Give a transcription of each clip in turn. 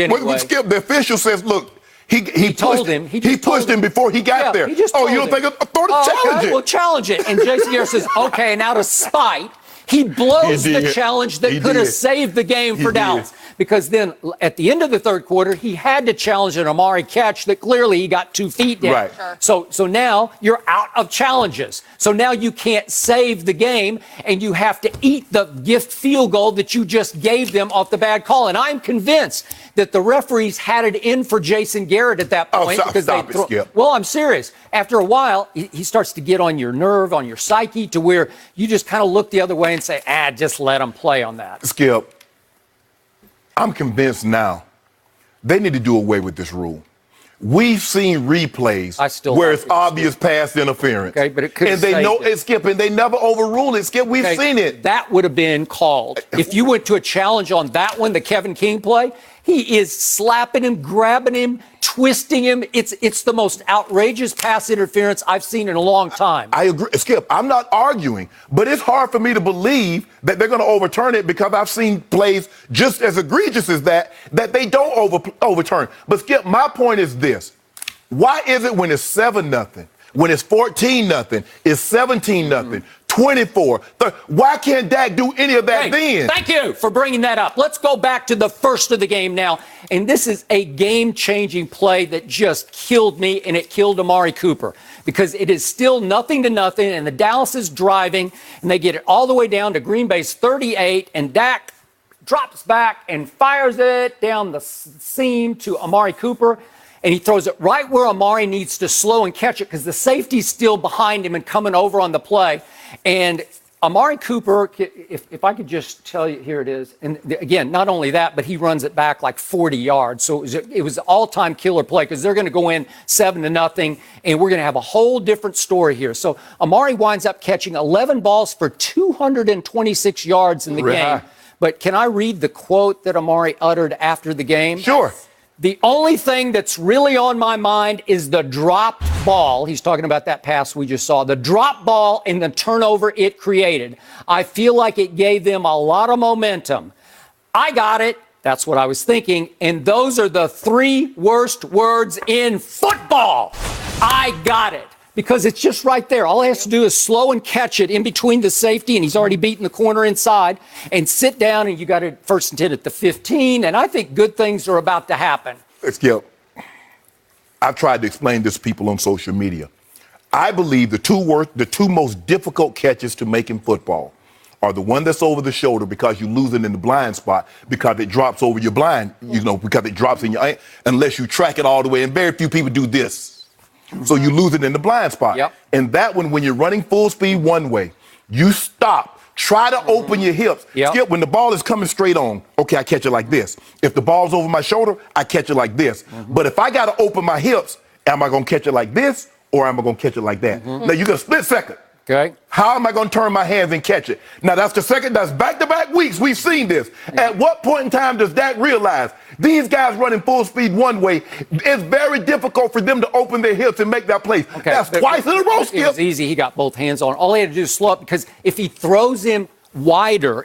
anyway. Skip, the official says, look, he pushed him before he got there. He just you don't think throw the challenge it? Well, challenge it. And Jason Garrett says, okay, and out of spite, he blows the challenge that could have saved the game for Dallas. Because then at the end of the third quarter, he had to challenge an Amari catch that clearly he got 2 feet down. Right. Sure. So now you're out of challenges. So now you can't save the game, and you have to eat the gift field goal that you just gave them off the bad call. And I'm convinced that the referees had it in for Jason Garrett at that point. Skip. Well, I'm serious. After a while, he starts to get on your nerve, on your psyche, to where you just kind of look the other way and say, just let him play on that. Skip, I'm convinced now they need to do away with this rule. We've seen replays where it's obvious pass interference. Okay, but it could and they know it's Skip, and they never overrule it. Skip, we've seen it. That would have been called. If you went to a challenge on that one, the Kevin King play, he is slapping him, grabbing him, twisting him. It's the most outrageous pass interference I've seen in a long time. I agree. Skip, I'm not arguing, but it's hard for me to believe that they're going to overturn it because I've seen plays just as egregious as that they don't overturn. But Skip, my point is this. Why is it when it's 7-0, when it's 14-0, it's 17-0, 24, 30, why can't Dak do any of that then? Thank you for bringing that up. Let's go back to the first of the game now. And this is a game-changing play that just killed me, and it killed Amari Cooper because it is still 0-0, and the Dallas is driving, and they get it all the way down to Green Bay's 38, and Dak drops back and fires it down the seam to Amari Cooper. And he throws it right where Amari needs to slow and catch it because the safety's still behind him and coming over on the play. And Amari Cooper, if I could just tell you, here it is. And again, not only that, but he runs it back like 40 yards. So it was an all-time killer play because they're going to go in 7-0, and we're going to have a whole different story here. So Amari winds up catching 11 balls for 226 yards in the game. But can I read the quote that Amari uttered after the game? Sure. The only thing that's really on my mind is the dropped ball. He's talking about that pass we just saw. The drop ball and the turnover it created. I feel like it gave them a lot of momentum. I got it. That's what I was thinking. And those are the 3 worst words in football. I got it. Because it's just right there. All he has to do is slow and catch it in between the safety, and he's already beaten the corner inside, and sit down, and you got it 1st and 10 at the 15, and I think good things are about to happen. Skip, I've tried to explain this to people on social media. I believe the two most difficult catches to make in football are the one that's over the shoulder because you lose it in the blind spot because it drops over your blind, because it drops in your, unless you track it all the way, and very few people do this. So you lose it in the blind spot. Yep. And that one, when you're running full speed one way, you stop. Try to open your hips. Yep. Skip, when the ball is coming straight on, okay, I catch it like this. If the ball's over my shoulder, I catch it like this. But if I got to open my hips, am I going to catch it like this or am I going to catch it like that? Now, you got a split second. Okay. How am I going to turn my hands and catch it? Now, that's back-to-back weeks. We've seen this. At what point in time does Dak realize these guys running full speed one way, it's very difficult for them to open their hips and make that play. Okay. That's twice in a row, Skip. It was easy. He got both hands on. All he had to do is slow up because if he throws him wider,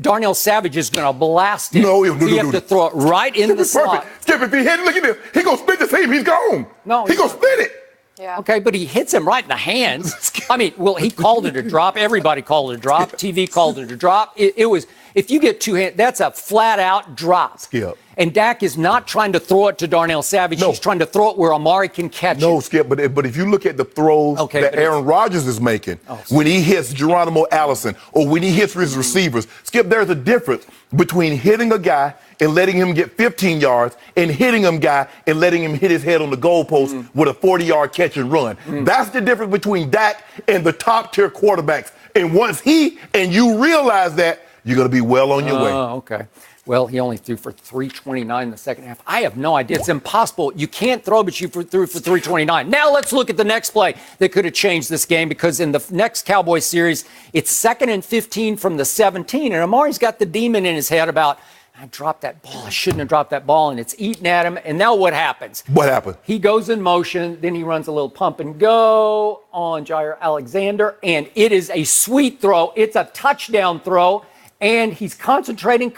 Darnell Savage is going to blast him. No, you have to throw it right in the slot. Skip, if he hit it, look at this. He going to split the seam. He's gone. No, he going to split it. Yeah. Okay, but he hits him right in the hands. I mean, well, he called it a drop. Everybody called it a drop. TV called it a drop. It was, if you get 2 hands, that's a flat-out drop. Skip. And Dak is not trying to throw it to Darnell Savage. No. He's trying to throw it where Amari can catch it. No, Skip, but if you look at the throws that Aaron Rodgers is making, when he hits Geronimo Allison or when he hits his receivers, Skip, there's a difference between hitting a guy and letting him get 15 yards and hitting a guy and letting him hit his head on the goalpost with a 40-yard catch and run. That's the difference between Dak and the top-tier quarterbacks. And once he and you realize that, you're going to be well on your way. Oh, okay. Well, he only threw for 329 in the second half. I have no idea. It's impossible. You can't throw, but you threw for 329. Now let's look at the next play that could have changed this game because in the next Cowboys series, it's 2nd and 15 from the 17, and Amari's got the demon in his head about, I dropped that ball. I shouldn't have dropped that ball, and it's eating at him. And now what happens? What happened? He goes in motion, then he runs a little pump and go on Jair Alexander, and it is a sweet throw. It's a touchdown throw. and he's concentrating,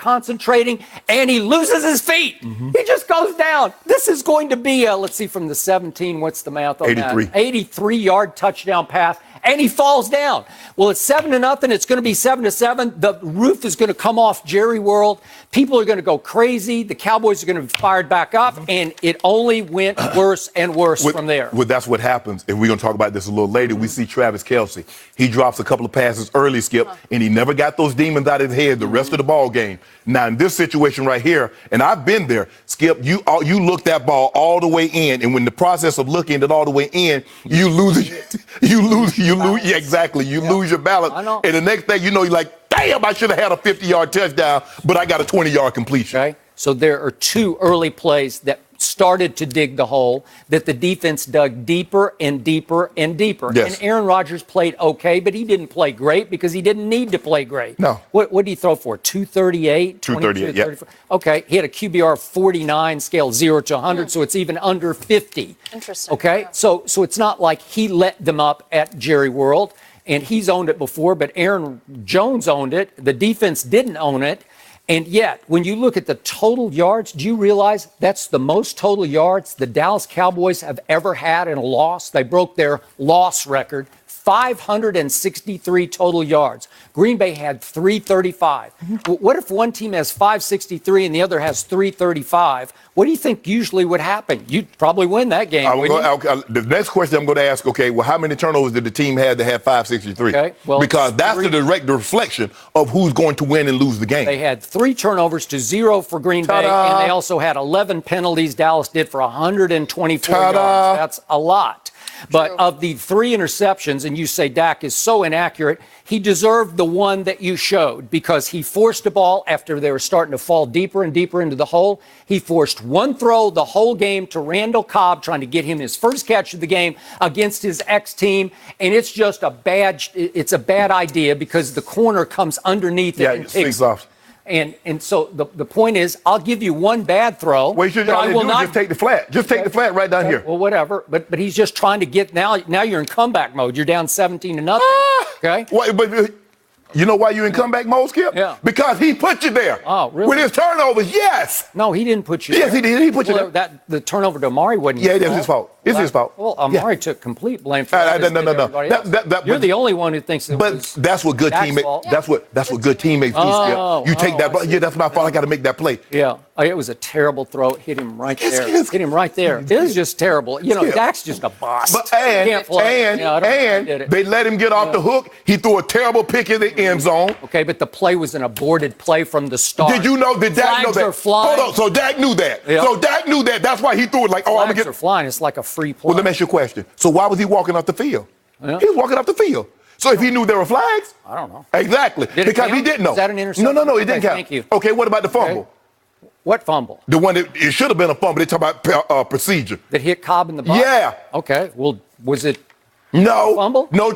and he loses his feet. He just goes down. This is going to be let's see, from the 17, what's the math on 83. that? 83-yard touchdown pass, and he falls down. Well, it's 7-0. It's going to be 7-7. The roof is going to come off Jerry World. People are going to go crazy. The Cowboys are going to be fired back up, and it only went worse and worse from there. Well, that's what happens. And we're going to talk about this a little later. We see Travis Kelce. He drops a couple of passes early, Skip, and he never got those demons out of his head the rest of the ball game. Now, in this situation right here, and I've been there, Skip, you look that ball all the way in, and when the process of looking it all the way in, you lose it. You lose, yeah, exactly. You lose your balance. And the next thing you know, you're like, damn, I should have had a 50-yard touchdown, but I got a 20-yard completion. Okay. So there are two early plays that started to dig the hole that the defense dug deeper and deeper and deeper. Yes. And Aaron Rodgers played okay, but he didn't play great because he didn't need to play great. No. What did he throw for? 238? 238, yeah. Okay. He had a QBR of 49, scale 0 to 100, so it's even under 50. Interesting. Okay. So it's not like he let them up at Jerry World, and he's owned it before, but Aaron Jones owned it. The defense didn't own it. And yet, when you look at the total yards, do you realize that's the most total yards the Dallas Cowboys have ever had in a loss? They broke their loss record, 563 total yards. Green Bay had 335. What if one team has 563 and the other has 335? What do you think usually would happen? You'd probably win that game. The next question I'm going to ask, okay, well, how many turnovers did the team have that had 563? Okay, well, because that's the direct reflection of who's going to win and lose the game. They had 3 turnovers to 0 for Green Bay, and they also had 11 penalties. Dallas did for 124 yards. That's a lot. But of the 3 interceptions, and you say Dak is so inaccurate, he deserved the one that you showed because he forced a ball after they were starting to fall deeper and deeper into the hole. He forced one throw the whole game to Randall Cobb, trying to get him his first catch of the game against his ex-team. And it's just a bad idea because the corner comes underneath it and picks off. And so the point is, I'll give you one bad throw. Well, you should just take the flat. Just take the flat right down here. Well, whatever. But he's just trying to get now you're in comeback mode. You're down 17-0. Okay. But you know why you're in comeback mode, Skip? Yeah. Because he put you there. Oh, really? With his turnovers, yes. No, he didn't put you there. Yes, he did. He put you there. The turnover to Amari wasn't it was his fault. It's his fault. Well, Amari took complete blame for that. No. You're the only one who thinks it was that's what good teammates. That's what good teammates do, Skip. You take that. Yeah, that's my fault. I got to make that play. Yeah. It was a terrible throw. Hit him right there. Hit him right there. It was just terrible. You know, Dak's just a boss. And they let him get off the hook. He threw a terrible pick in the end zone. Okay, but the play was an aborted play from the start. Did you know? Did Dak know that? Are flying. Hold on. So Dak knew that. Yep. So Dak knew that. That's why he threw it like, I'm gonna get. Flags are flying. It's like a free play. Well, let me ask you a question. So why was he walking off the field? Yeah. He was walking off the field. So if he knew there were flags, I don't know. Exactly. Because he didn't know. Is that an interception? No, it didn't count. Thank you. Okay, what about the fumble? Okay. What fumble? The one that it should have been a fumble. They talk about procedure. That hit Cobb in the butt? Yeah. Okay. Well, was it no fumble? No.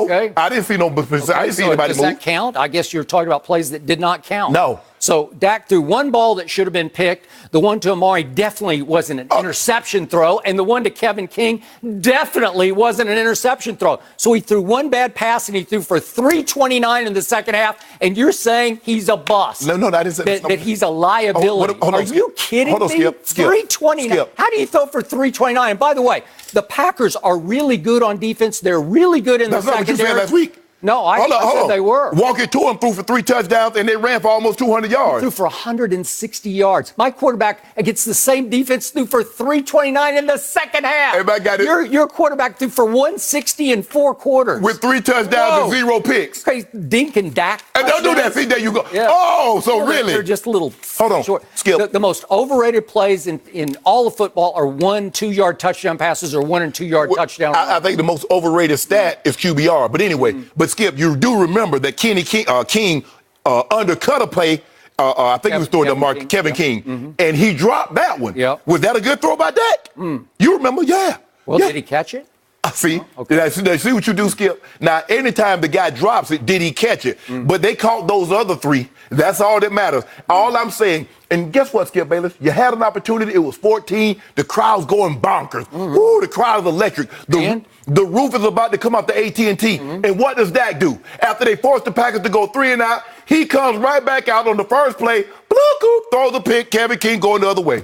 Okay. I didn't see no. I didn't see anybody move. Does that count? I guess you're talking about plays that did not count. No. So Dak threw one ball that should have been picked. The one to Amari definitely wasn't an interception throw. And the one to Kevin King definitely wasn't an interception throw. So he threw one bad pass and he threw for 329 in the second half. And you're saying he's a bust. No, that isn't. That he's a liability. Hold on, Are you kidding me? Skip. 329. How do you throw for 329? And by the way, the Packers are really good on defense. They're really good in the secondary. That's not what you said last week. No, I said they were. Walk it to him, threw for 3 touchdowns, and they ran for almost 200 yards. Threw for 160 yards. My quarterback against the same defense threw for 329 in the second half. Everybody got it. Your quarterback threw for 160 in 4 quarters. With 3 touchdowns and 0 picks. Okay, Dink and Dak. And don't do that. See, there you go. Yeah. Oh, so really? They're just a little Hold on, short. Skip. The most overrated plays in all of football are 1 2-yard touchdown passes or 1 and 2-yard touchdown. I think the most overrated stat is QBR. But anyway, but Skip, you do remember that King undercut a play. I think he was throwing to Kevin King, and he dropped that one. Yep. Was that a good throw by Dak? You remember? Yeah. Well, did he catch it? See, see what you do, Skip? Now, anytime the guy drops it, did he catch it? But they caught those other 3 That's all that matters. All I'm saying, and guess what, Skip Bayless? You had an opportunity. It was 14. The crowd's going bonkers. Ooh, the crowd is electric. The roof is about to come off the AT&T. And what does Dak do? After they force the Packers to go 3 and out, he comes right back out on the first play, throws the pick, Kevin King going the other way.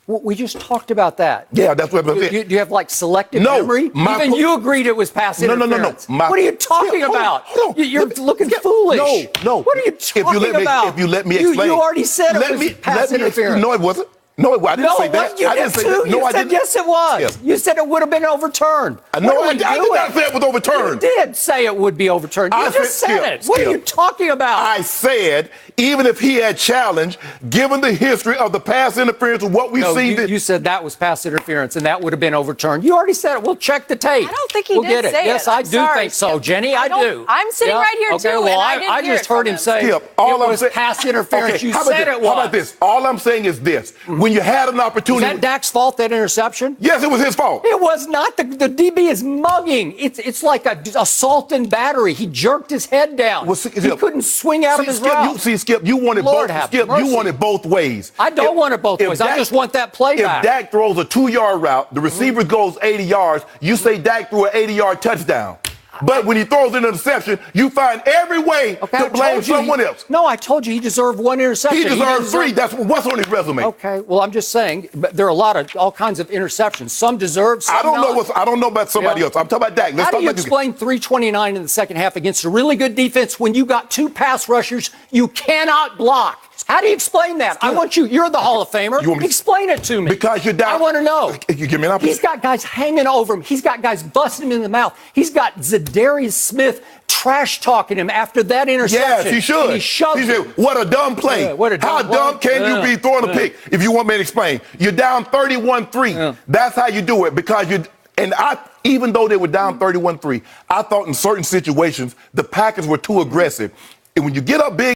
Well, we just talked about that. Yeah, that's what I'm saying. Do you have like selective memory? Even you agreed it was pass interference. No. What are you talking about? Hold on. You're looking foolish. No. What are you talking about? If you let me explain. You already said it was pass interference. No, it wasn't. No, I didn't say that. You did too. You said yes, it was. Yes. You said it would have been overturned. No, I did not say it was overturned. You did say it would be overturned. You just said it. What are you talking about? I said, even if he had challenged, given the history of the pass interference of what we've seen. You said that was pass interference and that would have been overturned. You already said it. We'll check the tape. I don't think he we'll did get say it. Yes, I do think so, Jenny. I do. I'm sitting right here, too, well, and I didn't just heard him say it was pass interference. You said it was. How about this? All I'm saying is this. When you had an opportunity. Was that Dak's fault, that interception? Yes, it was his fault. It was not. The DB is mugging. It's like a assault and battery. He jerked his head down. Well, he couldn't swing out of his route. Skip, you wanted both. Skip, you wanted both ways. I don't want it both ways. I just want that play back. If Dak throws a 2-yard route, the receiver goes 80 yards, you say Dak threw an 80-yard touchdown. But when he throws an interception, you find every way to blame someone else. No, I told you he deserved 1 interception. He deserves 3. That's what's on his resume. Okay, well, I'm just saying, but there are all kinds of interceptions. Some deserve, some I don't know about somebody else. I'm talking about Dak. How do you explain 329 in the second half against a really good defense when you got 2 pass rushers you cannot block? How do you explain that? I want you. You're the Hall of Famer. Explain it to me. Because you're down. I want to know. You give me an opportunity. He's got guys hanging over him. He's got guys busting him in the mouth. He's got Zadarius Smith trash talking him after that interception. Yes, he should. And he shoved he said, "What a dumb play! How dumb can you be throwing a pick?" If you want me to explain, you're down 31-3. That's how you do it because you. And even though they were down 31-3, I thought in certain situations the Packers were too aggressive. And when you get up big.